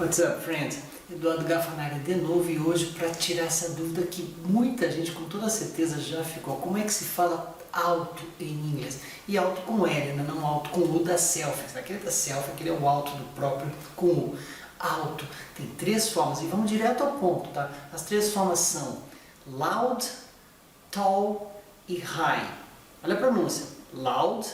What's up, friends? Eduardo Gafanari de novo e hoje para tirar essa dúvida que muita gente com toda certeza já ficou. Como é que se fala alto em inglês? E alto com L, né? Não alto com U da selfie. Aquele da selfie, aquele é o alto do próprio com U. Alto tem três formas e vamos direto ao ponto, tá? As três formas são loud, tall e high. Olha a pronúncia. Loud,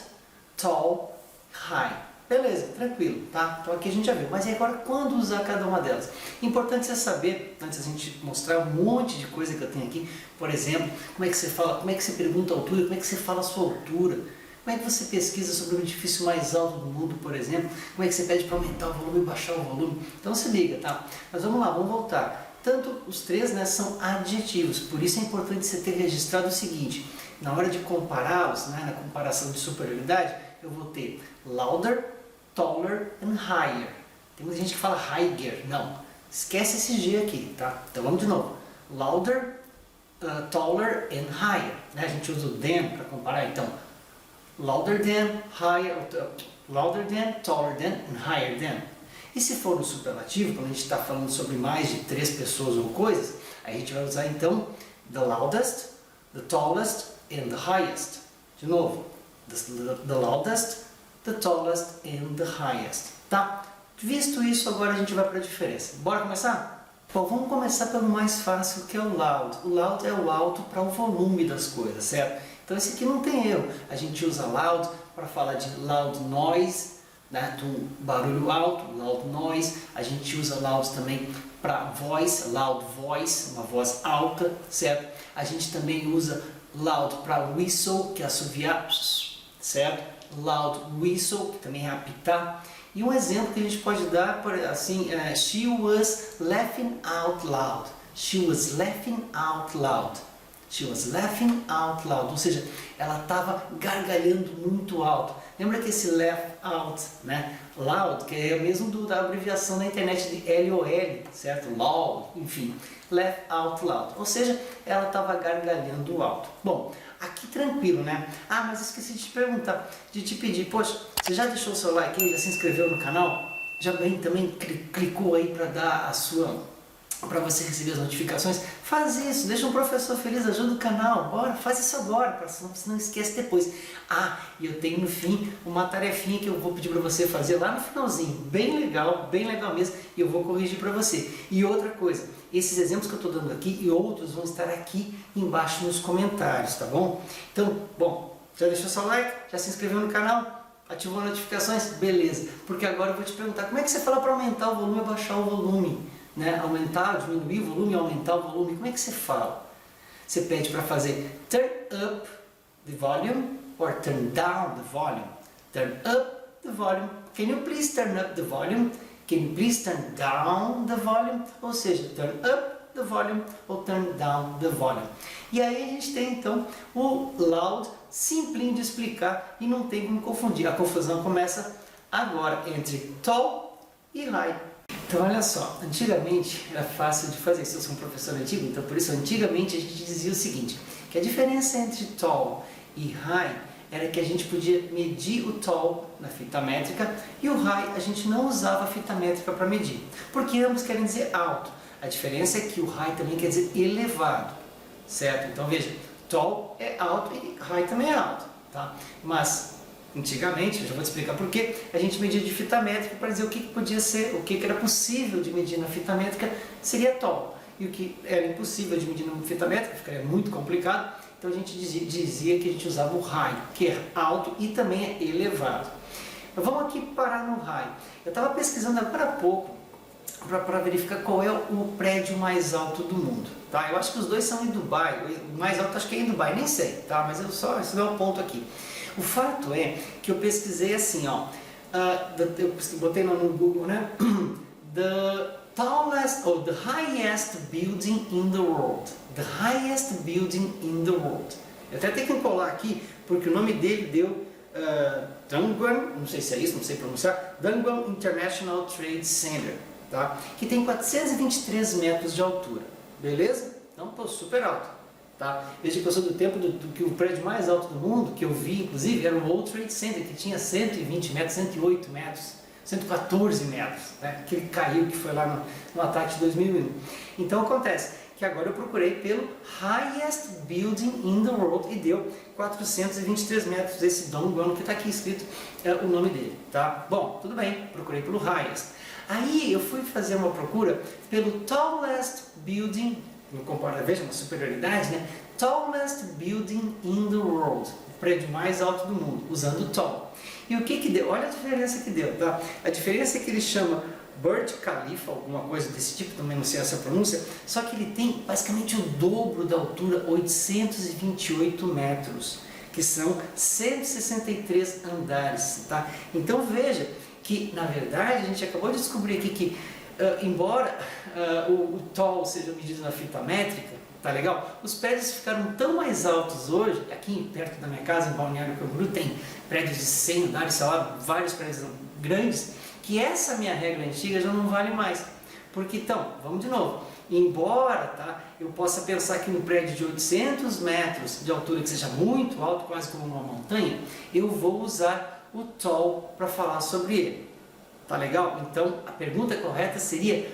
tall, high. Beleza, tranquilo, tá? Então aqui a gente já viu. Mas e agora quando usar cada uma delas? Importante você saber, antes da gente mostrar um monte de coisa que eu tenho aqui, por exemplo, como é que você fala, como é que você pergunta a altura, como é que você fala a sua altura, como é que você pesquisa sobre o edifício mais alto do mundo, por exemplo, como é que você pede para aumentar o volume e baixar o volume. Então se liga, tá? Mas vamos lá, vamos voltar. Tanto os três, né, são adjetivos, por isso é importante você ter registrado o seguinte, na hora de compará-los, né, na comparação de superioridade, eu vou ter louder, taller and higher. Tem muita gente que fala higher. Não, esquece esse G aqui, tá? Então vamos de novo. Louder, taller and higher. Né? A gente usa o than para comparar. Então, louder than, higher, louder than, taller than and higher than. E se for no superlativo, quando a gente está falando sobre mais de três pessoas ou coisas, a gente vai usar então the loudest, the tallest and the highest. De novo, the loudest, the tallest and the highest, tá? Visto isso, agora a gente vai para a diferença. Bora começar? Bom, vamos começar pelo mais fácil, que é o loud. O loud é o alto para o volume das coisas, certo? Então esse aqui não tem erro. A gente usa loud para falar de loud noise, né? Do barulho alto, loud noise. A gente usa loud também para voice, loud voice, uma voz alta, certo? A gente também usa loud para whistle, que é assoviar, certo? Loud whistle, que também é apitar. E um exemplo que a gente pode dar, assim, she was laughing out loud. She was laughing out loud. She was laughing out loud. Ou seja, ela estava gargalhando muito alto. Lembra que esse laugh out, né? Loud, que é o mesmo da abreviação na internet de LOL, certo? LOL, enfim. Laugh out loud. Ou seja, ela estava gargalhando alto. Bom, aqui tranquilo, né? Ah, mas esqueci de te perguntar, de te pedir, poxa, você já deixou o seu like aí, já se inscreveu no canal? Já bem também clicou aí para dar a sua, para você receber as notificações? Faz isso, deixa um professor feliz, ajuda o canal, bora, faz isso agora, para senão você não esquece depois. Ah, e eu tenho no fim uma tarefinha que eu vou pedir para você fazer lá no finalzinho, bem legal mesmo, e eu vou corrigir para você. E outra coisa, esses exemplos que eu estou dando aqui e outros vão estar aqui embaixo nos comentários, tá bom? Então, bom, já deixou seu like? Já se inscreveu no canal? Ativou as notificações? Beleza, porque agora eu vou te perguntar, como é que você fala para aumentar o volume ou baixar o volume? Né? Aumentar, diminuir o volume, aumentar o volume, como é que você fala? Você pede para fazer turn up the volume or turn down the volume. Turn up the volume. Can you please turn up the volume? Can you please turn down the volume? Ou seja, turn up the volume ou turn down the volume. E aí a gente tem então o loud, simplinho de explicar e não tem como confundir. A confusão começa agora entre tall e high. Então olha só, antigamente era fácil de fazer isso. Eu sou um professor antigo, então por isso antigamente a gente dizia o seguinte, que a diferença entre tall e high era que a gente podia medir o tall na fita métrica e o high a gente não usava a fita métrica para medir, porque ambos querem dizer alto. A diferença é que o high também quer dizer elevado, certo? Então veja, tall é alto e high também é alto, tá? Mas antigamente, eu já vou te explicar por quê, a gente media de fita métrica para dizer o que podia ser, o que era possível de medir na fita métrica seria tall, e o que era impossível de medir na fita métrica ficaria muito complicado. Então a gente dizia que a gente usava o high, que é alto e também é elevado. Mas vamos aqui parar no high. Eu estava pesquisando agora há pouco para verificar qual é o prédio mais alto do mundo. Tá? Eu acho que os dois são em Dubai, o mais alto acho que é em Dubai, nem sei, tá? Mas isso não é o ponto aqui. O fato é que eu pesquisei assim, ó, eu botei no Google, né? The tallest or the highest building in the world. The highest building in the world. Eu até tenho que colar aqui, porque o nome dele deu Dongguan, não sei se é isso, não sei pronunciar, Dongguan International Trade Center, tá? Que tem 423 metros de altura, beleza? Então, pô, super alto, tá? Veja que eu sou do tempo do que o prédio mais alto do mundo, que eu vi, inclusive, era o World Trade Center, que tinha 120 metros, 108 metros. 114 metros, né? Que ele caiu, que foi lá no ataque de 2001. Então acontece que agora eu procurei pelo highest building in the world e deu 423 metros, esse Dong Guan, que está aqui escrito o nome dele, tá? Bom, tudo bem, procurei pelo highest. Aí eu fui fazer uma procura pelo tallest building, no compara, veja, uma superioridade, né? Tallest building in the world, o prédio mais alto do mundo, usando tall. E o que deu? Olha a diferença que deu, tá? A diferença é que ele chama Burj Khalifa, alguma coisa desse tipo, também não sei essa pronúncia, só que ele tem basicamente o dobro da altura, 828 metros, que são 163 andares, tá? Então veja que, na verdade, a gente acabou de descobrir aqui que, embora o tall seja medido na fita métrica, tá legal? Os prédios ficaram tão mais altos hoje, aqui perto da minha casa, em Balneário Camboriú, tem prédios de 100 andares, sei lá, vários prédios grandes, que essa minha regra antiga já não vale mais. Porque então, vamos de novo, embora tá, eu possa pensar que um prédio de 800 metros de altura, que seja muito alto, quase como uma montanha, eu vou usar o tall para falar sobre ele. Tá legal? Então, a pergunta correta seria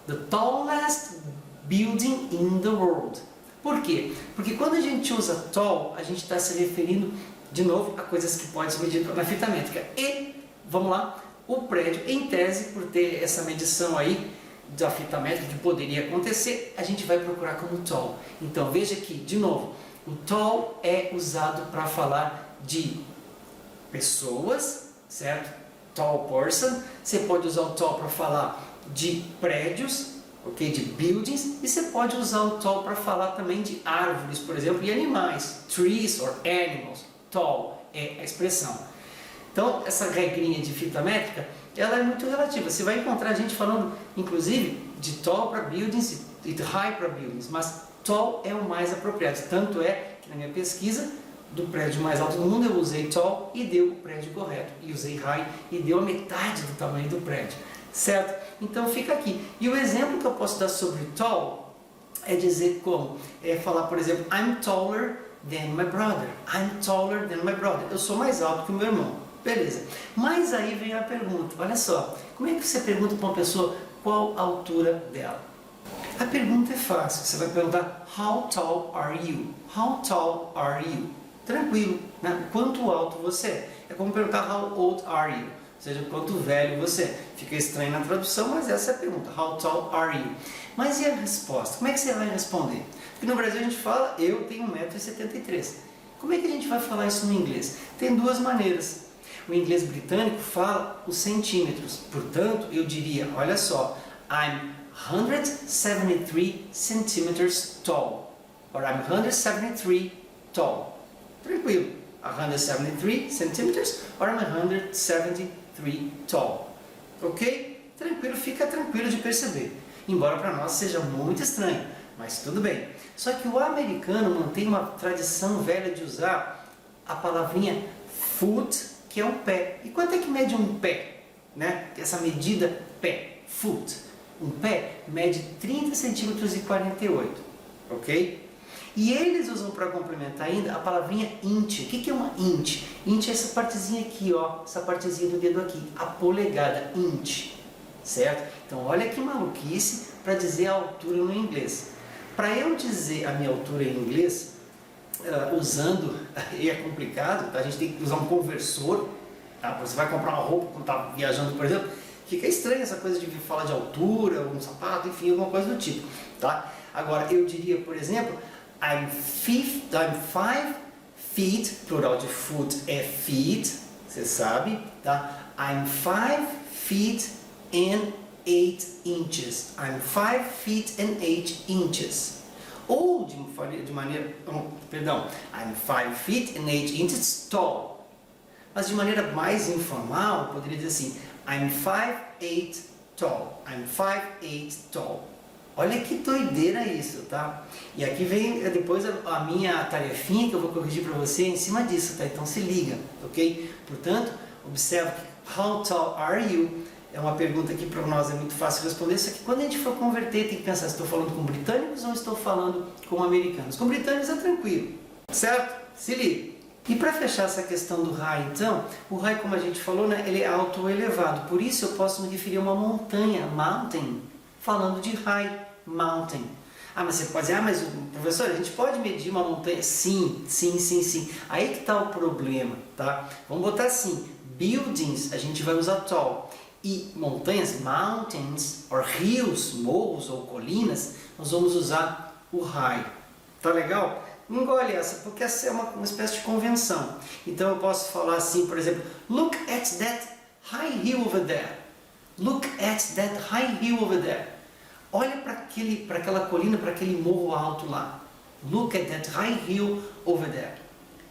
the tallest building in the world. Por quê? Porque quando a gente usa tall, a gente está se referindo, de novo, a coisas que podem ser medidas na fita métrica. E, vamos lá, o prédio, em tese, por ter essa medição aí da fita métrica que poderia acontecer, a gente vai procurar como tall. Então veja aqui, de novo, o tall é usado para falar de pessoas, certo? Tall person. Você pode usar o tall para falar de prédios, ok? De buildings, e você pode usar o tall para falar também de árvores, por exemplo, e animais, trees or animals. Tall é a expressão. Então, essa regrinha de fita métrica, ela é muito relativa. Você vai encontrar gente falando, inclusive, de tall para buildings e de high para buildings, mas tall é o mais apropriado. Tanto é que na minha pesquisa, do prédio mais alto do mundo, eu usei tall e deu o prédio correto. E usei high e deu a metade do tamanho do prédio. Certo? Então, fica aqui. E o exemplo que eu posso dar sobre tall é dizer como? É falar, por exemplo, I'm taller than my brother. I'm taller than my brother. Eu sou mais alto que o meu irmão. Beleza. Mas aí vem a pergunta, olha só, como é que você pergunta para uma pessoa qual a altura dela? A pergunta é fácil, você vai perguntar, how tall are you? How tall are you? Tranquilo, né? Quanto alto você é? É como perguntar, how old are you? Ou seja, quanto velho você é? Fica estranho na tradução, mas essa é a pergunta, how tall are you? Mas e a resposta? Como é que você vai responder? Porque no Brasil a gente fala, eu tenho 1,73 m. Como é que a gente vai falar isso no inglês? Tem duas maneiras. O inglês britânico fala os centímetros, portanto, eu diria, olha só, I'm 173 centimeters tall, or I'm 173 tall. Tranquilo, 173 centimeters, or I'm 173 tall. Ok? Tranquilo, fica tranquilo de perceber, embora para nós seja muito estranho, mas tudo bem. Só que o americano mantém uma tradição velha de usar a palavrinha foot, que é um pé. E quanto é que mede um pé? Né? Essa medida pé, foot. Um pé mede 30 centímetros e 48, ok? E eles usam para complementar ainda a palavrinha inch. O que é uma inch? Inch é essa partezinha aqui, ó, essa partezinha do dedo aqui, a polegada, inch, certo? Então olha que maluquice para dizer a altura no inglês. Para eu dizer a minha altura em inglês, usando, e é complicado, tá? A gente tem que usar um conversor, tá? Você vai comprar uma roupa quando está viajando, por exemplo, fica estranho essa coisa de falar de altura, um sapato, enfim, alguma coisa do tipo, tá? Agora, eu diria, por exemplo, I'm 5 feet, plural de foot é feet, você sabe, tá? I'm 5 feet and 8 inches. I'm 5 feet and 8 inches. Ou de maneira, perdão, I'm 5 feet and 8 inches tall. Mas de maneira mais informal, eu poderia dizer assim, I'm 5'8 tall. I'm 5'8 tall. Olha que doideira isso, tá? E aqui vem depois a minha tarefinha que eu vou corrigir para você em cima disso, tá? Então se liga, ok? Portanto, observe que how tall are you? É uma pergunta que para nós é muito fácil responder, só que quando a gente for converter tem que pensar se estou falando com britânicos ou estou falando com americanos. Com britânicos é tranquilo, certo? Se liga. E para fechar essa questão do high, então, o high, como a gente falou, né, ele é alto ou elevado. Por isso eu posso me referir a uma montanha, mountain, falando de high mountain. Ah, mas você pode dizer, mas professor, a gente pode medir uma montanha? Sim. Aí que está o problema, tá? Vamos botar assim, buildings a gente vai usar tall. E montanhas, mountains, or hills, morros ou colinas, nós vamos usar o high. Tá legal? Engole essa, porque essa é uma espécie de convenção. Então eu posso falar assim, por exemplo, look at that high hill over there. Look at that high hill over there. Olha para aquela colina, para aquele morro alto lá. Look at that high hill over there.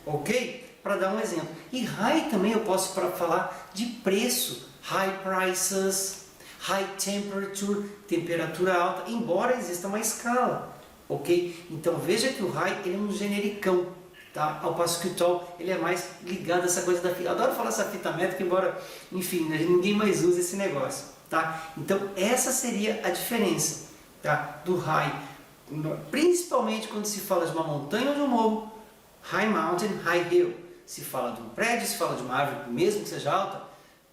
Ok? Para dar um exemplo. E high também eu posso falar de preço. High prices, high temperature, temperatura alta, embora exista uma escala. Ok? Então veja que o high ele é um genericão, tá? Ao passo que o tall ele é mais ligado a essa coisa da fita. Adoro falar essa fita métrica, embora, enfim, ninguém mais usa esse negócio, tá? Então essa seria a diferença, tá? Do high, principalmente quando se fala de uma montanha ou de um morro, high mountain, high hill. Se fala de um prédio, se fala de uma árvore, mesmo que seja alta,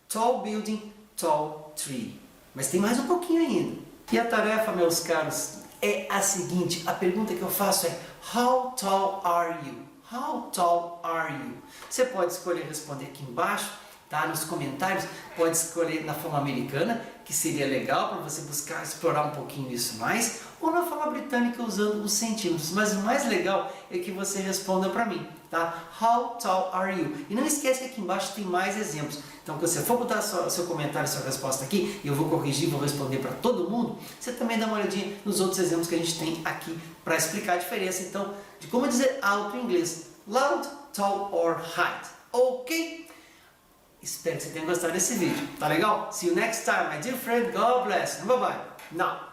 tall building, tall tree. Mas tem mais um pouquinho ainda. E a tarefa, meus caros, é a seguinte, a pergunta que eu faço é how tall are you? How tall are you? Você pode escolher responder aqui embaixo, tá? Nos comentários, pode escolher na forma americana, que seria legal para você buscar explorar um pouquinho isso mais, ou na forma britânica usando os centímetros, mas o mais legal é que você responda para mim, tá? How tall are you? E não esquece que aqui embaixo tem mais exemplos. Então, quando você for botar seu comentário, sua resposta aqui, e eu vou corrigir, vou responder para todo mundo, você também dá uma olhadinha nos outros exemplos que a gente tem aqui para explicar a diferença, então, de como dizer alto em inglês. Loud, tall or height. Ok? Espero que você tenha gostado desse vídeo. Tá legal? See you next time, my dear friend. God bless. Bye bye. Now.